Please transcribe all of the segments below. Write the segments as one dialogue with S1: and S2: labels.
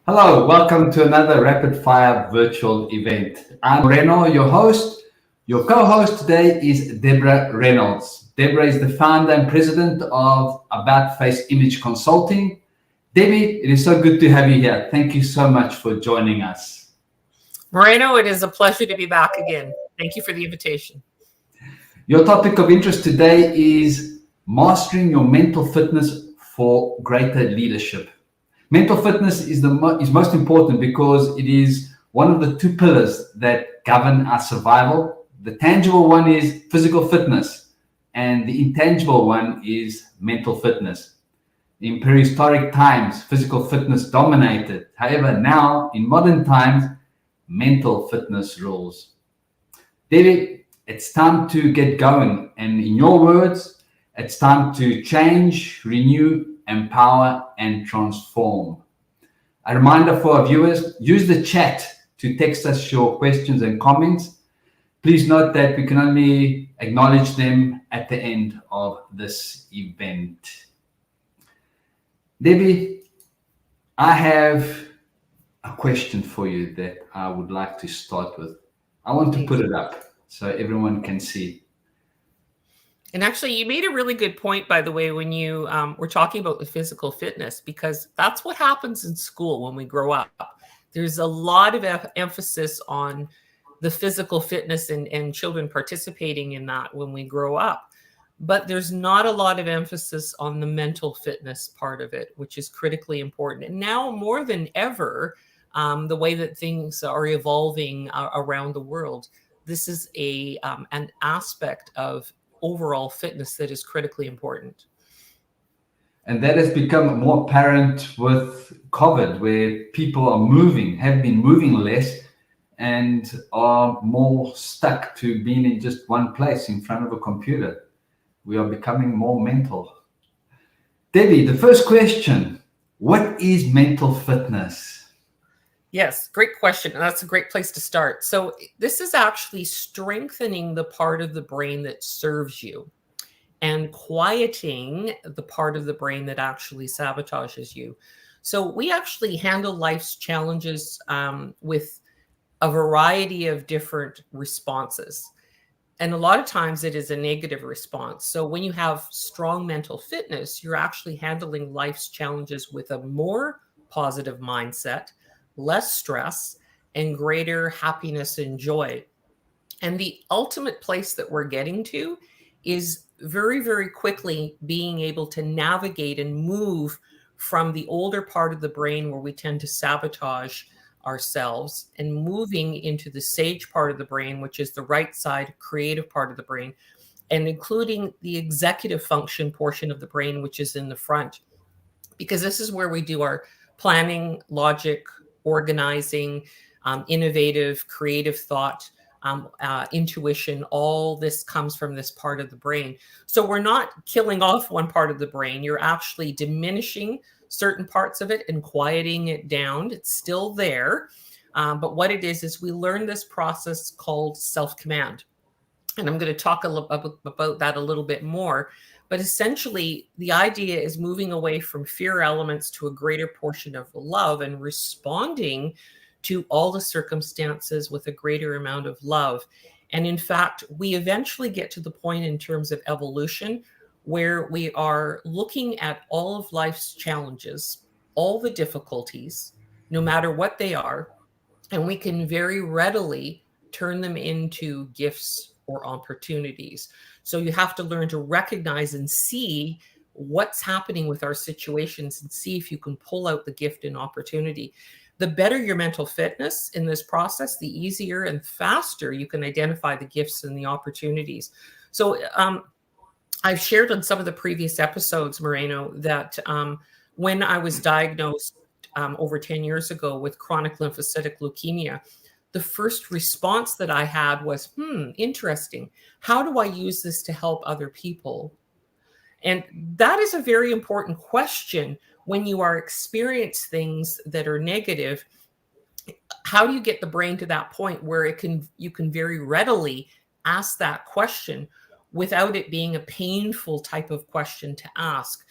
S1: Hello, welcome to another rapid fire virtual event. I'm Reno, your host. Your co host today is Deborah Reynolds. Deborah is the founder and president of About Face Image Consulting. Debbie, it is so good to have you here. Thank you so much for joining us.
S2: Moreno, it is a pleasure to be back again. Thank you for the invitation.
S1: Your topic of interest today is mastering your mental fitness for greater leadership. Mental fitness is most important because it is one of the two pillars that govern our survival. The tangible one is physical fitness, and the intangible one is mental fitness. In prehistoric times, physical fitness dominated. However, now in modern times, mental fitness rules. David, it's time to get going. And in your words, it's time to change, renew, empower, and transform. A reminder for our viewers, use the chat to text us your questions and comments. Please note that we can only acknowledge them at the end of this event. Debbie, I have a question for you that I would like to start with. I want to put it up so everyone can see.
S2: And actually, you made a really good point, by the way, when you were talking about the physical fitness, because that's what happens in school when we grow up. There's a lot of emphasis on the physical fitness and children participating in that when we grow up. But there's not a lot of emphasis on the mental fitness part of it, which is critically important. And now more than ever, the way that things are evolving around the world, this is an aspect of overall fitness that is critically important.
S1: And that has become more apparent with COVID, where people have been moving less and are more stuck to being in just one place in front of a computer. We are becoming more mental. Debbie, the first question, what is mental fitness?
S2: Yes, great question. And that's a great place to start. So this is actually strengthening the part of the brain that serves you and quieting the part of the brain that actually sabotages you. So we actually handle life's challenges with a variety of different responses. And a lot of times it is a negative response. So when you have strong mental fitness, you're actually handling life's challenges with a more positive mindset, less stress, and greater happiness and joy. And the ultimate place that we're getting to is very, very quickly being able to navigate and move from the older part of the brain where we tend to sabotage ourselves and moving into the sage part of the brain, which is the right side creative part of the brain, and including the executive function portion of the brain, which is in the front, because this is where we do our planning, logic, organizing, innovative, creative thought, intuition. All this comes from this part of the brain. So we're not killing off one part of the brain. You're actually diminishing certain parts of it and quieting it down. It's still there. But what it is we learn this process called self-command. And I'm going to talk about that a little bit more. But essentially, the idea is moving away from fear elements to a greater portion of love and responding to all the circumstances with a greater amount of love. And in fact, we eventually get to the point in terms of evolution where we are looking at all of life's challenges, all the difficulties, no matter what they are, and we can very readily turn them into gifts or opportunities. So you have to learn to recognize and see what's happening with our situations and see if you can pull out the gift and opportunity. The better your mental fitness in this process, the easier and faster you can identify the gifts and the opportunities. So I've shared on some of the previous episodes, Moreno, that when I was diagnosed over 10 years ago with chronic lymphocytic leukemia, the first response that I had was, interesting. How do I use this to help other people? And that is a very important question when you are experiencing things that are negative. How do you get the brain to that point where you can very readily ask that question without it being a painful type of question to ask?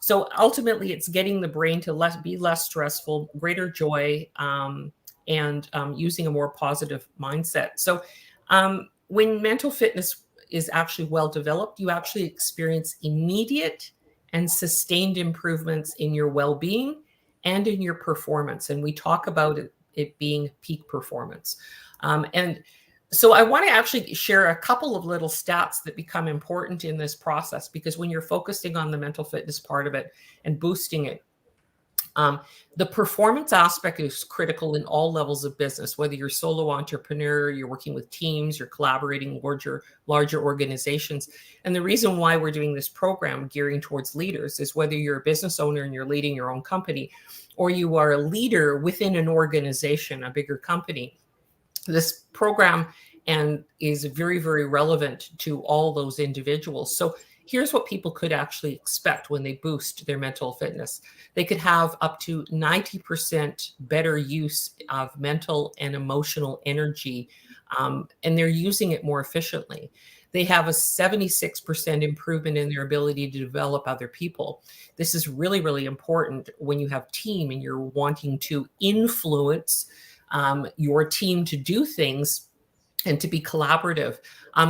S2: So ultimately, it's getting the brain to be less stressful, greater joy, and using a more positive mindset. So when mental fitness is actually well developed, you actually experience immediate and sustained improvements in your well-being and in your performance. And we talk about it being peak performance. And so I want to actually share a couple of little stats that become important in this process, because when you're focusing on the mental fitness part of it and boosting it, the performance aspect is critical in all levels of business, whether you're a solo entrepreneur, you're working with teams, you're collaborating larger organizations. And the reason why we're doing this program gearing towards leaders is whether you're a business owner and you're leading your own company, or you are a leader within an organization, a bigger company. This program is very, very relevant to all those individuals. So here's what people could actually expect when they boost their mental fitness. They could have up to 90% better use of mental and emotional energy, and they're using it more efficiently. They have a 76% improvement in their ability to develop other people. This is really, really important when you have team and you're wanting to influence your team to do things and to be collaborative.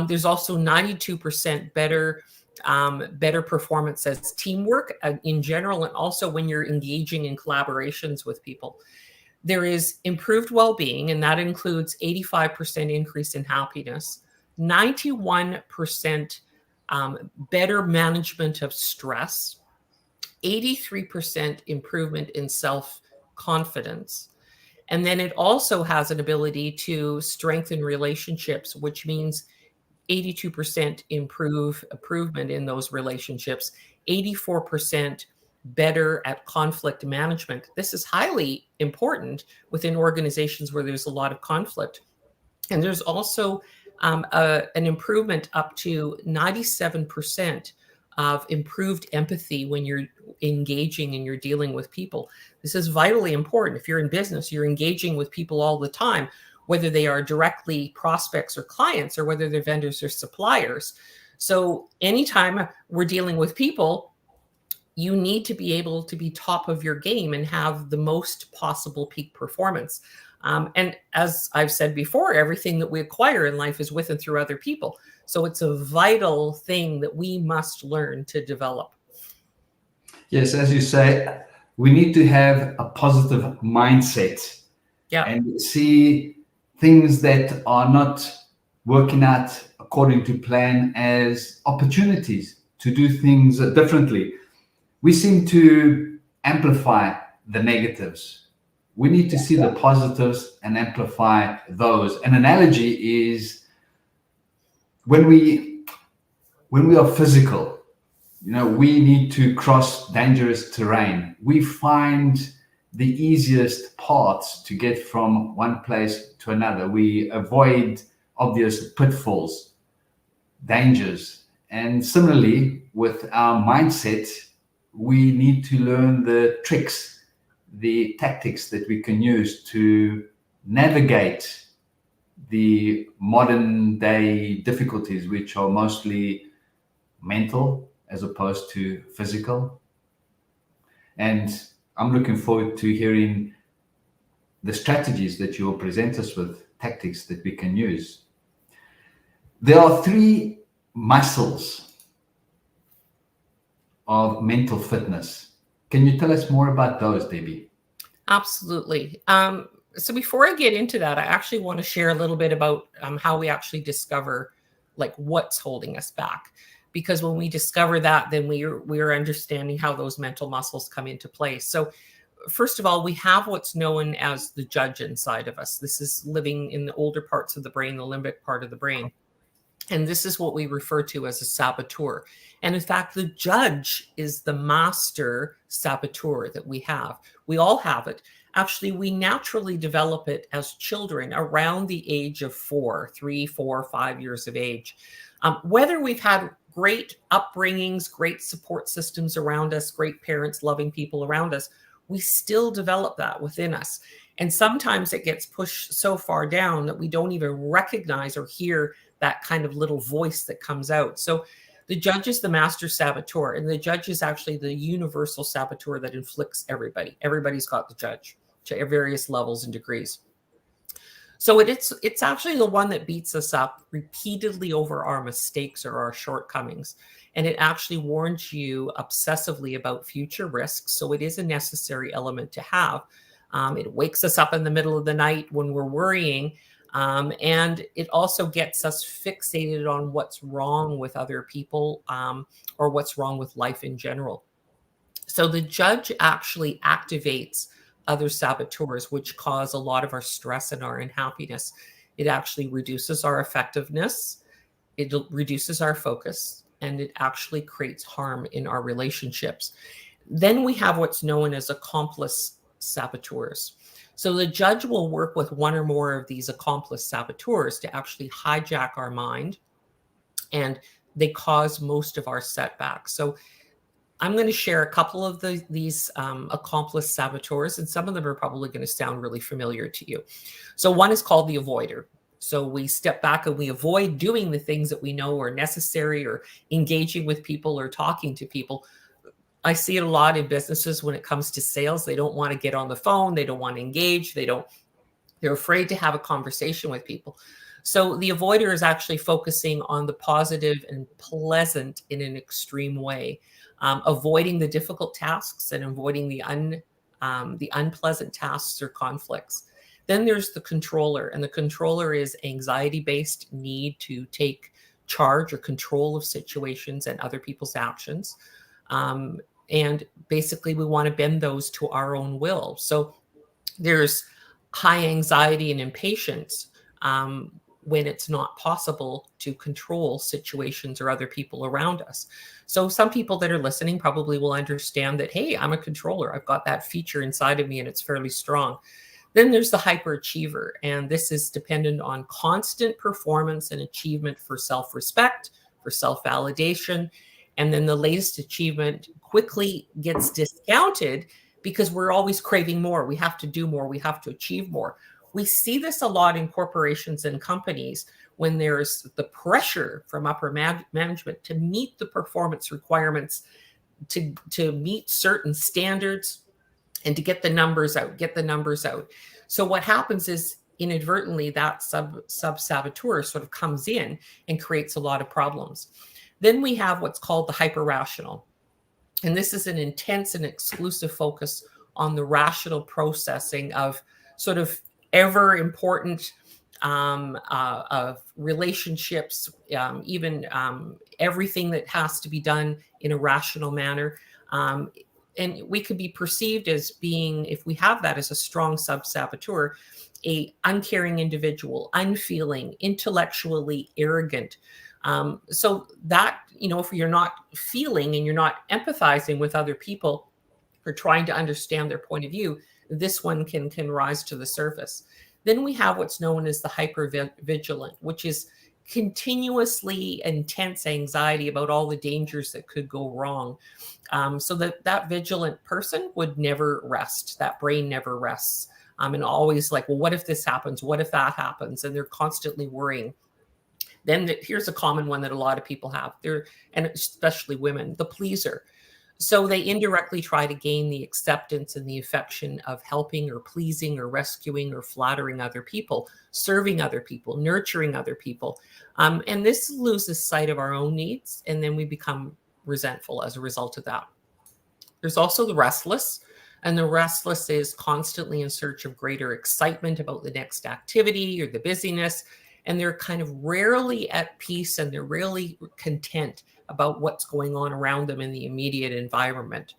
S2: There's also 92% better performance as teamwork in general, and also when you're engaging in collaborations with people. There is improved well-being, and that includes 85% increase in happiness, 91% better management of stress, 83% improvement in self-confidence. And then it also has an ability to strengthen relationships, which means 82% improvement in those relationships, 84% better at conflict management. This is highly important within organizations where there's a lot of conflict. And there's also an improvement up to 97% of improved empathy when you're engaging and you're dealing with people. This is vitally important. If you're in business, you're engaging with people all the time, whether they are directly prospects or clients, or whether they're vendors or suppliers. So anytime we're dealing with people, you need to be able to be top of your game and have the most possible peak performance. And as I've said before, everything that we acquire in life is with and through other people. So it's a vital thing that we must learn to develop.
S1: Yes, as you say, we need to have a positive mindset.
S2: Yeah.
S1: And see things that are not working out according to plan as opportunities to do things differently. We seem to amplify the negatives. We need to see the positives and amplify those. An analogy is when we are physical, we need to cross dangerous terrain. We find the easiest paths to get from one place to another. We avoid obvious pitfalls, dangers. And similarly, with our mindset, we need to learn the tricks, the tactics that we can use to navigate the modern day difficulties, which are mostly mental as opposed to physical. And I'm looking forward to hearing the strategies that you will present us with, tactics that we can use. There are 3 muscles of mental fitness. Can you tell us more about those, Debbie?
S2: Absolutely. So before I get into that, I actually want to share a little bit about how we actually discover what's holding us back. Because when we discover that, then we're understanding how those mental muscles come into play. So first of all, we have what's known as the judge inside of us. This is living in the older parts of the brain, the limbic part of the brain. And this is what we refer to as a saboteur. And in fact, the judge is the master saboteur that we have. We all have it. Actually, we naturally develop it as children around the age of 3, 4, 5 years of age. Whether we've had great upbringings, great support systems around us, great parents, loving people around us, we still develop that within us. And sometimes it gets pushed so far down that we don't even recognize or hear that kind of little voice that comes out. So The judge is the master saboteur, and the judge is actually the universal saboteur that inflicts everybody. Everybody's got the judge to various levels and degrees. So it's actually the one that beats us up repeatedly over our mistakes or our shortcomings. And it actually warns you obsessively about future risks. So it is a necessary element to have. It wakes us up in the middle of the night when we're worrying. And it also gets us fixated on what's wrong with other people or what's wrong with life in general. So the judge actually activates other saboteurs, which cause a lot of our stress and our unhappiness. It actually reduces our effectiveness, it reduces our focus, and it actually creates harm in our relationships. Then we have what's known as accomplice saboteurs. So the judge will work with one or more of these accomplice saboteurs to actually hijack our mind, and they cause most of our setbacks. So I'm going to share a couple of these accomplice saboteurs, and some of them are probably going to sound really familiar to you. So one is called the avoider. So we step back and we avoid doing the things that we know are necessary, or engaging with people or talking to people. I see it a lot in businesses when it comes to sales. They don't want to get on the phone. They don't want to engage. They're afraid to have a conversation with people. So the avoider is actually focusing on the positive and pleasant in an extreme way, avoiding the difficult tasks and avoiding the unpleasant tasks or conflicts. Then there's the controller, and the controller is anxiety-based need to take charge or control of situations and other people's actions. And basically we want to bend those to our own will. So there's high anxiety and impatience when it's not possible to control situations or other people around us. So some people that are listening probably will understand that, hey, I'm a controller. I've got that feature inside of me and it's fairly strong. Then there's the hyperachiever, and this is dependent on constant performance and achievement for self-respect, for self-validation. And then the latest achievement quickly gets discounted because we're always craving more. We have to do more. We have to achieve more. We see this a lot in corporations and companies when there's the pressure from upper management to meet the performance requirements, to meet certain standards, and to get the numbers out. So what happens is inadvertently that sub-saboteur sort of comes in and creates a lot of problems. Then we have what's called the hyper-rational. And this is an intense and exclusive focus on the rational processing of sort of ever important of relationships, even everything that has to be done in a rational manner. And we could be perceived as being, if we have that as a strong sub-saboteur, a uncaring individual, unfeeling, intellectually arrogant. So that, if you're not feeling and you're not empathizing with other people or trying to understand their point of view, this one can rise to the surface. Then we have what's known as the hypervigilant, which is continuously intense anxiety about all the dangers that could go wrong. So that vigilant person would never rest. That brain never rests. And always like, well, what if this happens? What if that happens? And they're constantly worrying. Then here's a common one that a lot of people have, and especially women, the pleaser. So they indirectly try to gain the acceptance and the affection of helping or pleasing or rescuing or flattering other people, serving other people, nurturing other people. And this loses sight of our own needs, and then we become resentful as a result of that. There's also the restless, and the restless is constantly in search of greater excitement about the next activity or the busyness, and they're kind of rarely at peace, and they're rarely content about what's going on around them in the immediate environment.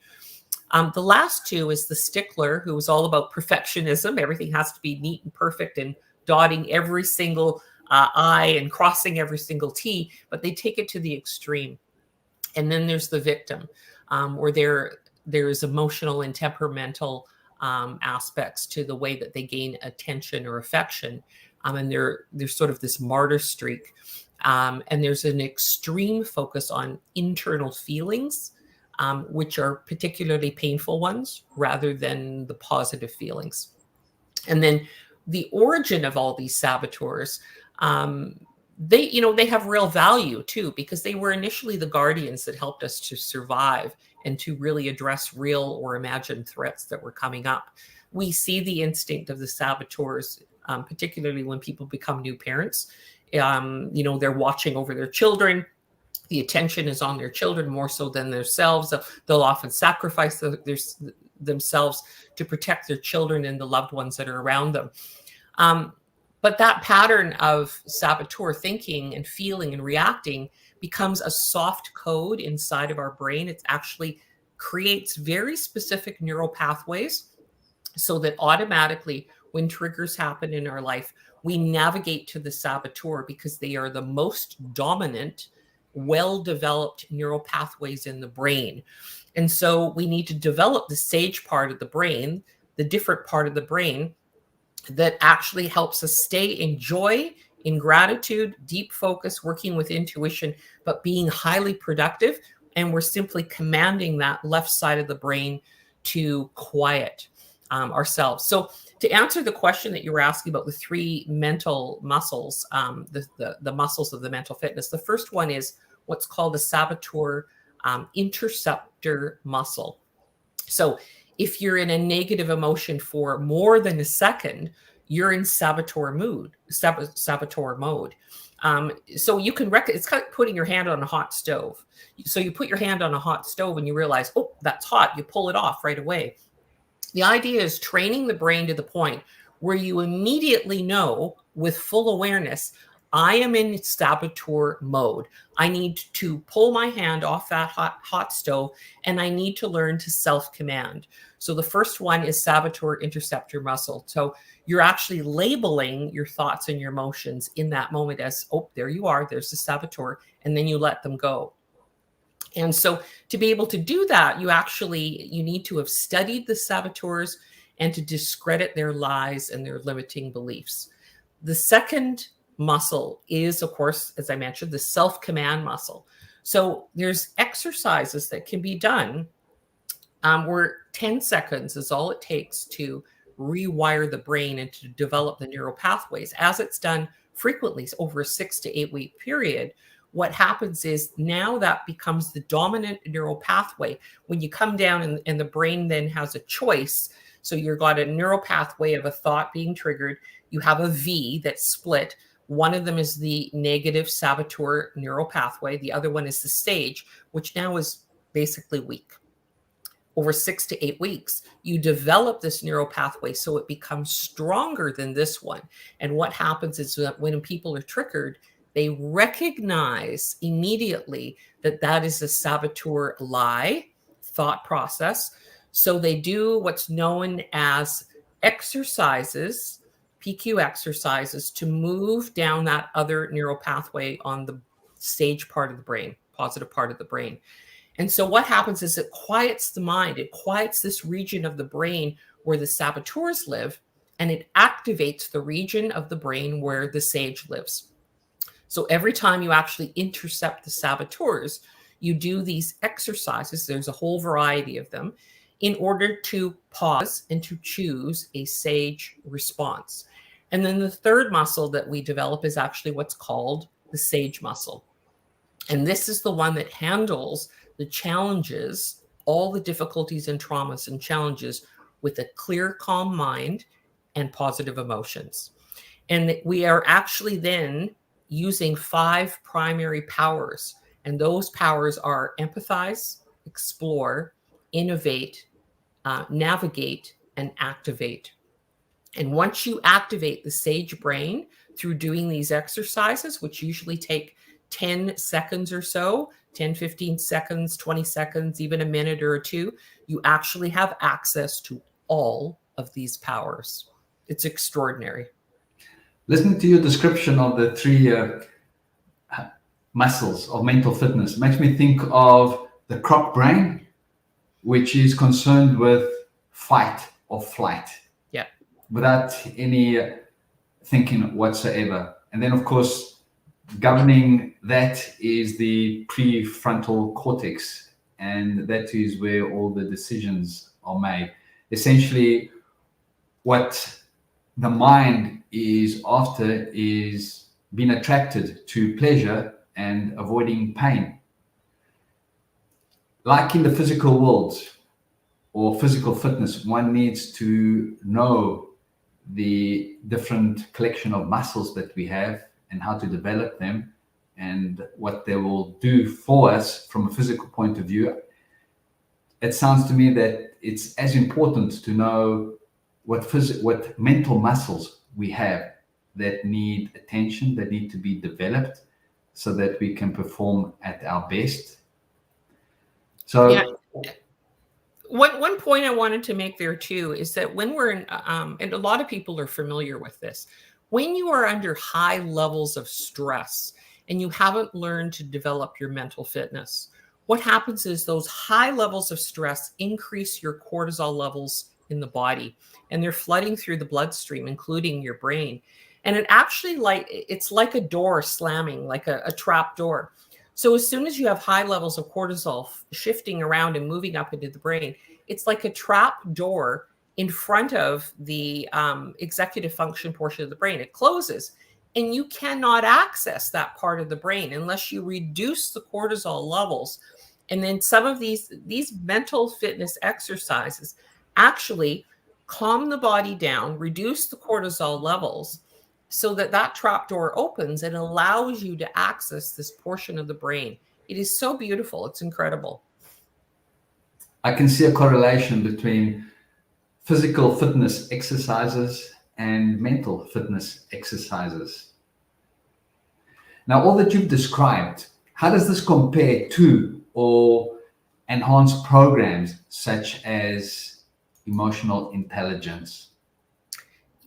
S2: The last two is the stickler, who is all about perfectionism. Everything has to be neat and perfect and dotting every single I and crossing every single T, but they take it to the extreme. And then there's the victim, where there is emotional and temperamental aspects to the way that they gain attention or affection. And there's sort of this martyr streak. And there's an extreme focus on internal feelings, which are particularly painful ones, rather than the positive feelings. And then the origin of all these saboteurs, they have real value too, because they were initially the guardians that helped us to survive and to really address real or imagined threats that were coming up. We see the instinct of the saboteurs, particularly when people become new parents. They're watching over their children. The attention is on their children more so than themselves. They'll often sacrifice themselves to protect their children and the loved ones that are around them. But that pattern of saboteur thinking and feeling and reacting becomes a soft code inside of our brain. It actually creates very specific neural pathways so that automatically when triggers happen in our life, we navigate to the saboteur because they are the most dominant, well-developed neural pathways in the brain. And so we need to develop the sage part of the brain, the different part of the brain that actually helps us stay in joy, in gratitude, deep focus, working with intuition, but being highly productive. And we're simply commanding that left side of the brain to quiet ourselves. So to answer the question that you were asking about the three mental muscles, the muscles of the mental fitness, the first one is what's called the saboteur interceptor muscle. So if you're in a negative emotion for more than a second, you're in saboteur mode. So you can it's kind of putting your hand on a hot stove. So you put your hand on a hot stove and you realize, oh, that's hot. You pull it off right away. The idea is training the brain to the point where you immediately know with full awareness, I am in saboteur mode. I need to pull my hand off that hot stove, and I need to learn to self-command. So the first one is saboteur interceptor muscle. So you're actually labeling your thoughts and your emotions in that moment as, oh, there you are, there's the saboteur, and then you let them go. And so to be able to do that, you need to have studied the saboteurs and to discredit their lies and their limiting beliefs. The second muscle is, of course, as I mentioned, the self-command muscle. So there's exercises that can be done where 10 seconds is all it takes to rewire the brain and to develop the neural pathways. As it's done frequently over a 6 to 8 week period, what happens is now that becomes the dominant neural pathway. When you come down and the brain then has a choice, so you've got a neural pathway of a thought being triggered, you have a V that's split. One of them is the negative saboteur neural pathway. The other one is the sage, which now is basically weak. Over 6 to 8 weeks, you develop this neural pathway so it becomes stronger than this one. And what happens is that when people are triggered, they recognize immediately that that is a saboteur lie thought process. So they do what's known as exercises, PQ exercises, to move down that other neural pathway on the sage part of the brain, positive part of the brain. And so what happens is it quiets the mind. It quiets this region of the brain where the saboteurs live, and it activates the region of the brain where the sage lives. So every time you actually intercept the saboteurs, you do these exercises, there's a whole variety of them, in order to pause and to choose a sage response. And then the third muscle that we develop is actually what's called the sage muscle. And this is the one that handles the challenges, all the difficulties and traumas and challenges with a clear, calm mind and positive emotions. And we are actually then using 5 primary powers. And those powers are empathize, explore, innovate, navigate, and activate. And once you activate the sage brain through doing these exercises, which usually take 10 seconds or so, 10, 15 seconds, 20 seconds, even a minute or two, you actually have access to all of these powers. It's extraordinary.
S1: Listening to your description of the 3 muscles of mental fitness makes me think of the croc brain, which is concerned with fight or flight.
S2: Yeah.
S1: Without any thinking whatsoever. And then, of course, governing that is the prefrontal cortex, and that is where all the decisions are made. Essentially, what the mind is after is being attracted to pleasure and avoiding pain. Like in the physical world or physical fitness, one needs to know the different collection of muscles that we have and how to develop them and what they will do for us from a physical point of view. It sounds to me that it's as important to know what mental muscles we have that need attention, that need to be developed so that we can perform at our best. So
S2: Yeah. One point I wanted to make there too is that when we're in, and a lot of people are familiar with this, when you are under high levels of stress and you haven't learned to develop your mental fitness, what happens is those high levels of stress increase your cortisol levels in the body, and they're flooding through the bloodstream, including your brain. And it's like a door slamming, like a trap door. So as soon as you have high levels of cortisol shifting around and moving up into the brain, it's like a trap door in front of the executive function portion of the brain. It closes, and you cannot access that part of the brain unless you reduce the cortisol levels. And then some of these mental fitness exercises actually calm the body down, reduce the cortisol levels, so that trap door opens and allows you to access this portion of the brain. It is so beautiful. It's incredible.
S1: I can see a correlation between physical fitness exercises and mental fitness exercises. Now, all that you've described, how does this compare to or enhance programs such as emotional intelligence?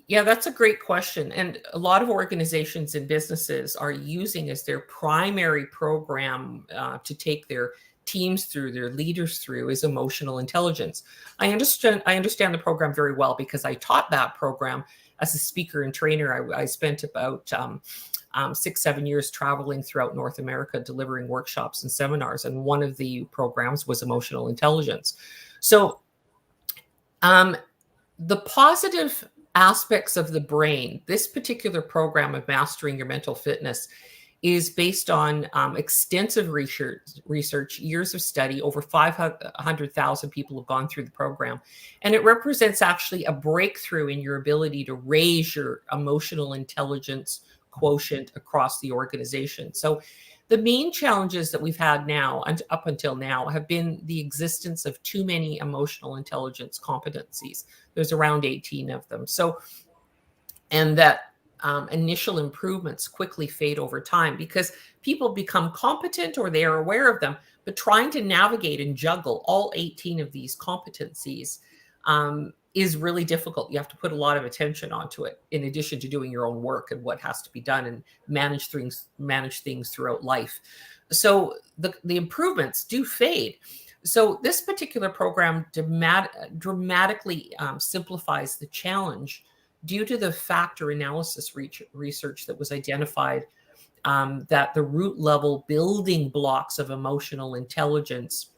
S2: Yeah, that's a great question. And a lot of organizations and businesses are using as their primary program to take their teams through, their leaders through, is emotional intelligence. I understand the program very well because I taught that program as a speaker and trainer. I spent about 6-7 years traveling throughout North America, delivering workshops and seminars. And one of the programs was emotional intelligence. So the positive aspects of the brain, this particular program of mastering your mental fitness, is based on extensive research, years of study. Over 500,000 people have gone through the program. And it represents actually a breakthrough in your ability to raise your emotional intelligence quotient across the organization. So the main challenges that we've had now and up until now have been the existence of too many emotional intelligence competencies. There's around 18 of them. And that initial improvements quickly fade over time because people become competent or they are aware of them, but trying to navigate and juggle all 18 of these competencies is really difficult. You have to put a lot of attention onto it in addition to doing your own work and what has to be done and manage things throughout life. So the improvements do fade. So this particular program dramatically simplifies the challenge due to the factor analysis research that was identified that the root level building blocks of emotional intelligence,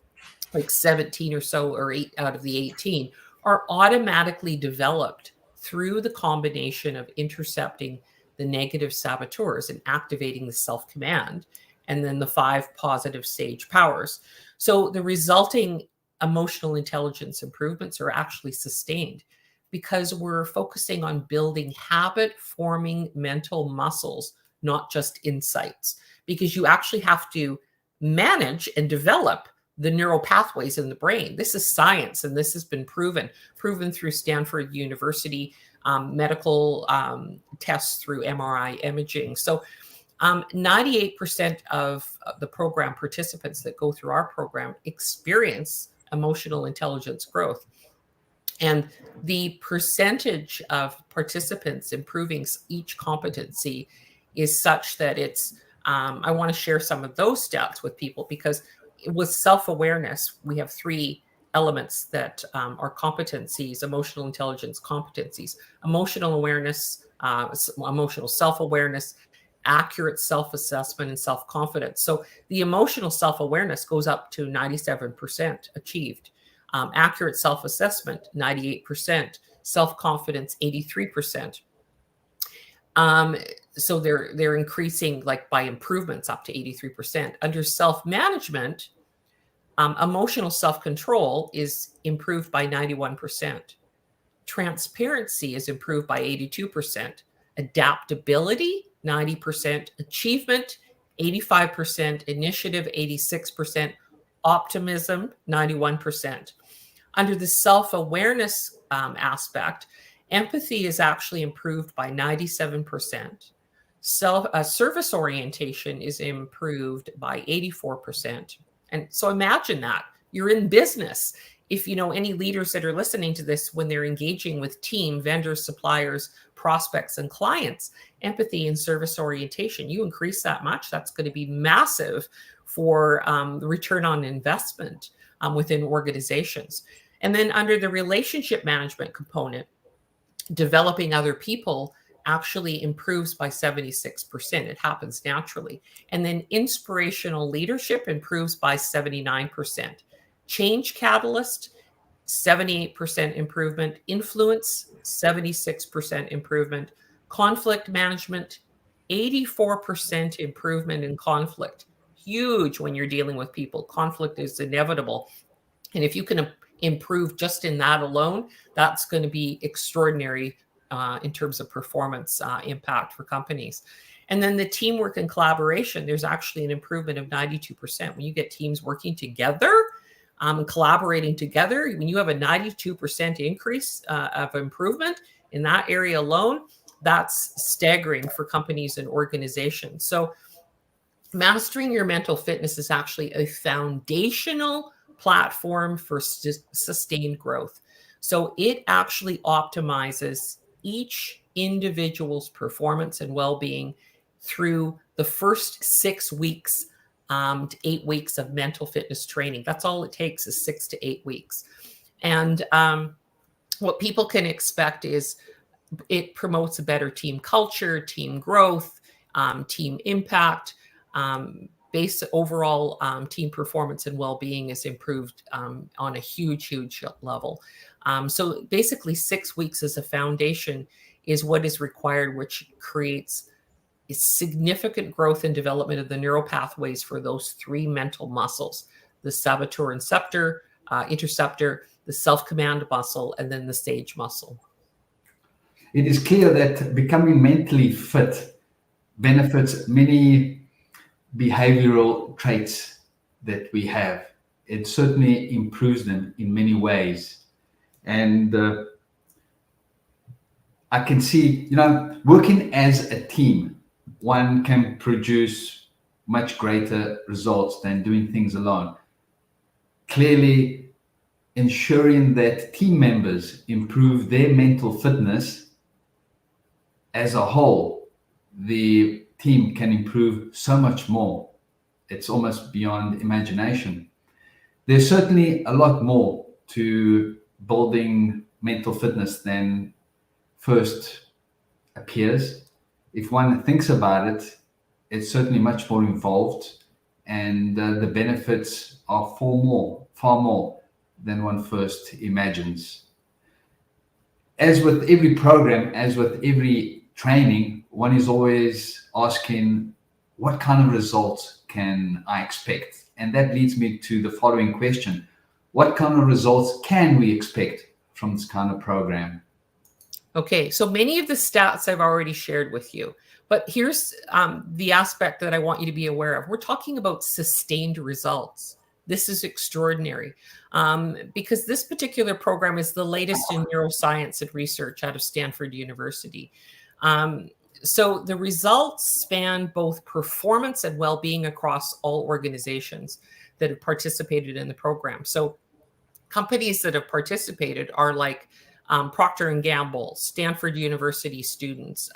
S2: like 17 or so, or 8 out of the 18, are automatically developed through the combination of intercepting the negative saboteurs and activating the self-command, and then the 5 positive sage powers. So the resulting emotional intelligence improvements are actually sustained because we're focusing on building habit-forming mental muscles, not just insights, because you actually have to manage and develop the neural pathways in the brain. This is science, and this has been proven through Stanford University medical tests through MRI imaging. So 98% of the program participants that go through our program experience emotional intelligence growth. And the percentage of participants improving each competency is such that it's, I want to share some of those stats with people because with self-awareness, we have 3 elements that are competencies, emotional intelligence competencies: emotional awareness, emotional self-awareness, accurate self-assessment, and self-confidence. So the emotional self-awareness goes up to 97% achieved. Accurate self-assessment, 98%, self-confidence, 83%. So they're increasing like by improvements up to 83%. Under self-management, emotional self-control is improved by 91%. Transparency is improved by 82%. Adaptability, 90%. Achievement, 85%. Initiative, 86%. Optimism, 91%. Under the self-awareness aspect, empathy is actually improved by 97%. Service orientation is improved by 84%. And so imagine that you're in business. If you know any leaders that are listening to this, when they're engaging with team, vendors, suppliers, prospects, and clients, empathy and service orientation, you increase that much, that's going to be massive for the return on investment within organizations. And then under the relationship management component, developing other people actually improves by 76%. It happens naturally. And then inspirational leadership improves by 79%. Change catalyst, 78% improvement. Influence, 76% improvement. Conflict management, 84% improvement in conflict. Huge when you're dealing with people. Conflict is inevitable. And if you can improve just in that alone, that's going to be extraordinary in terms of performance impact for companies. And then the teamwork and collaboration, there's actually an improvement of 92%. When you get teams working together, collaborating together, when you have a 92% increase of improvement in that area alone, that's staggering for companies and organizations. So mastering your mental fitness is actually a foundational platform for sustained growth. So it actually optimizes each individual's performance and well-being through the first 6 weeks to 8 weeks of mental fitness training. That's all it takes, is 6 to 8 weeks. And what people can expect is it promotes a better team culture, team growth, team impact, base overall team performance and well-being is improved on a huge level. So basically 6 weeks as a foundation is what is required, which creates a significant growth and development of the neural pathways for those 3 mental muscles: the saboteur interceptor, the self-command muscle, and then the sage muscle.
S1: It is clear that becoming mentally fit benefits many behavioral traits that we have. It certainly improves them in many ways. And I can see, working as a team, one can produce much greater results than doing things alone. Clearly, ensuring that team members improve their mental fitness as a whole, the team can improve so much more. It's almost beyond imagination. There's certainly a lot more to building mental fitness than first appears. If one thinks about it, it's certainly much more involved, and the benefits are far more than one first imagines. As with every program, as with every training, one is always asking, what kind of results can I expect? And that leads me to the following question. What kind of results can we expect from this kind of program?
S2: Okay, so many of the stats I've already shared with you, but here's the aspect that I want you to be aware of. We're talking about sustained results. This is extraordinary because this particular program is the latest in neuroscience and research out of Stanford University. So the results span both performance and well-being across all organizations that have participated in the program. So companies that have participated are like Procter & Gamble, Stanford University students,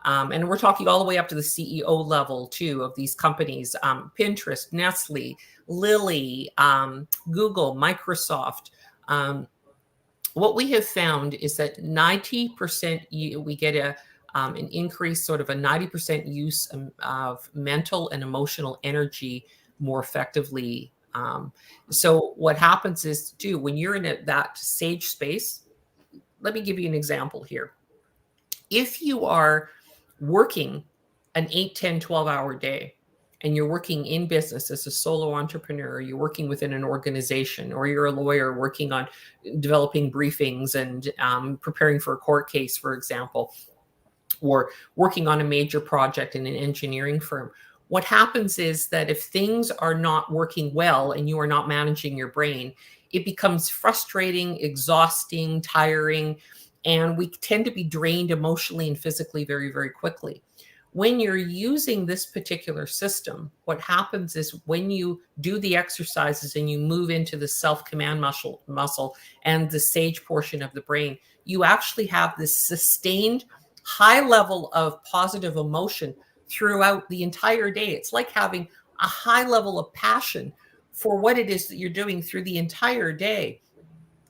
S2: and we're talking all the way up to the CEO level too of these companies, Pinterest, Nestle, Lilly, Google, Microsoft. What we have found is that 90% we get an increase, sort of a 90% use of mental and emotional energy more effectively. So what happens is, when you're in that sage space, let me give you an example here. If you are working an 8, 10, 12-hour day, and you're working in business as a solo entrepreneur, you're working within an organization, or you're a lawyer working on developing briefings and preparing for a court case, for example, or working on a major project in an engineering firm, what happens is that if things are not working well and you are not managing your brain, it becomes frustrating, exhausting, tiring, and we tend to be drained emotionally and physically very, very quickly. When you're using this particular system, what happens is when you do the exercises and you move into the self-command muscle and the sage portion of the brain, you actually have this sustained high level of positive emotion throughout the entire day. It's like having a high level of passion for what it is that you're doing through the entire day.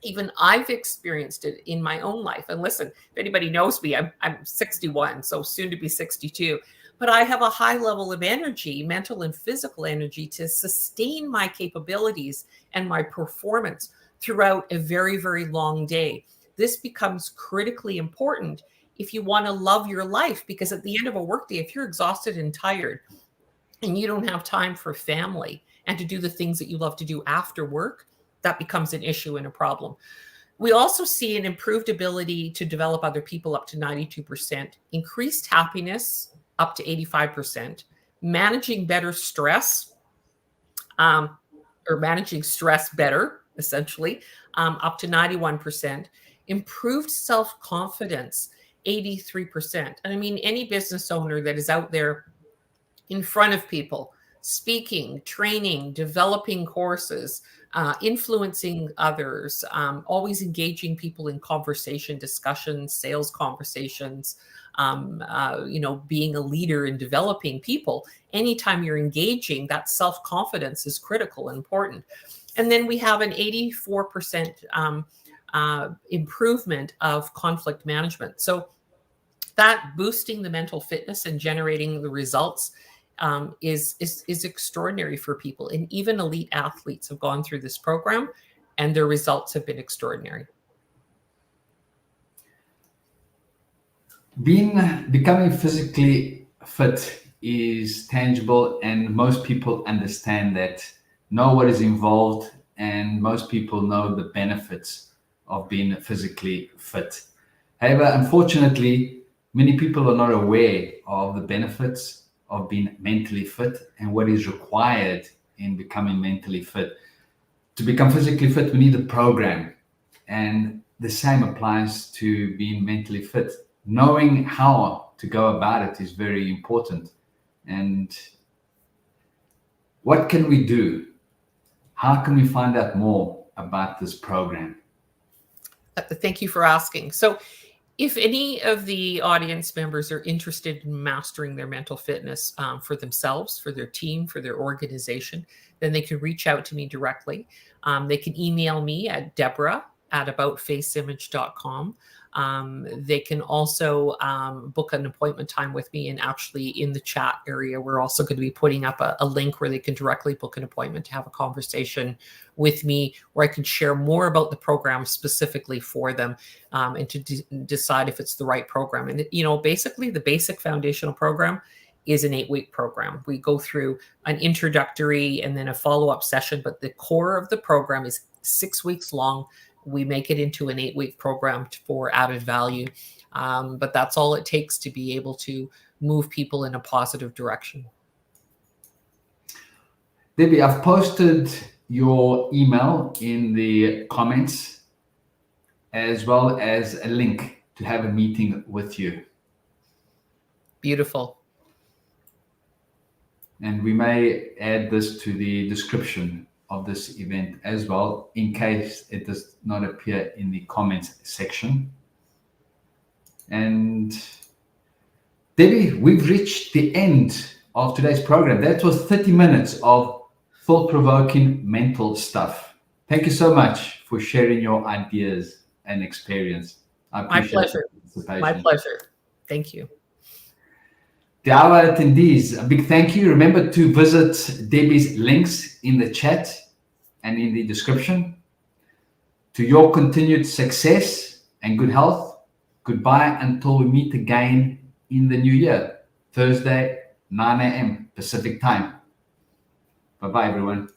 S2: Even I've experienced it in my own life. And listen, if anybody knows me, I'm 61, so soon to be 62. But I have a high level of energy, mental and physical energy, to sustain my capabilities and my performance throughout a very, very long day. This becomes critically important if you want to love your life, because at the end of a workday, if you're exhausted and tired and you don't have time for family and to do the things that you love to do after work, that becomes an issue and a problem. We also see an improved ability to develop other people up to 92%, increased happiness up to 85%, managing better stress, or managing stress better, essentially, up to 91%, improved self-confidence, 83%. And I mean, any business owner that is out there in front of people, speaking, training, developing courses, influencing others, always engaging people in conversation, discussions, sales conversations, being a leader in developing people. Anytime you're engaging, that self-confidence is critical and important. And then we have an 84% improvement of conflict management. So that boosting the mental fitness and generating the results is extraordinary for people. And even elite athletes have gone through this program and their results have been extraordinary.
S1: Becoming physically fit is tangible, and most people understand that, know what is involved, and most people know the benefits of being physically fit. However, unfortunately, many people are not aware of the benefits of being mentally fit and what is required in becoming mentally fit. To become physically fit, we need a program, and the same applies to being mentally fit. Knowing how to go about it is very important. And what can we do? How can we find out more about this program?
S2: Thank you for asking. So if any of the audience members are interested in mastering their mental fitness for themselves, for their team, for their organization, then they can reach out to me directly. They can email me at Deborah@aboutfaceimage.com. They can also book an appointment time with me, and actually in the chat area, we're also going to be putting up a link where they can directly book an appointment to have a conversation with me, where I can share more about the program specifically for them, and to decide if it's the right program. And, basically the basic foundational program is an 8-week program. We go through an introductory and then a follow-up session, but the core of the program is 6 weeks long. We make it into an 8-week program for added value. But that's all it takes to be able to move people in a positive direction.
S1: Debbie, I've posted your email in the comments, as well as a link to have a meeting with you.
S2: Beautiful.
S1: And we may add this to the description of this event as well, in case it does not appear in the comments section. And Debbie, we've reached the end of today's program. That was 30 minutes of thought-provoking mental stuff. Thank you so much for sharing your ideas and experience. I appreciate
S2: My pleasure. My pleasure. Thank you.
S1: To our attendees, a big thank you. Remember to visit Debbie's links in the chat and in the description. To your continued success and good health. Goodbye until we meet again in the new year, Thursday, 9 a.m. Pacific time. Bye-bye, everyone.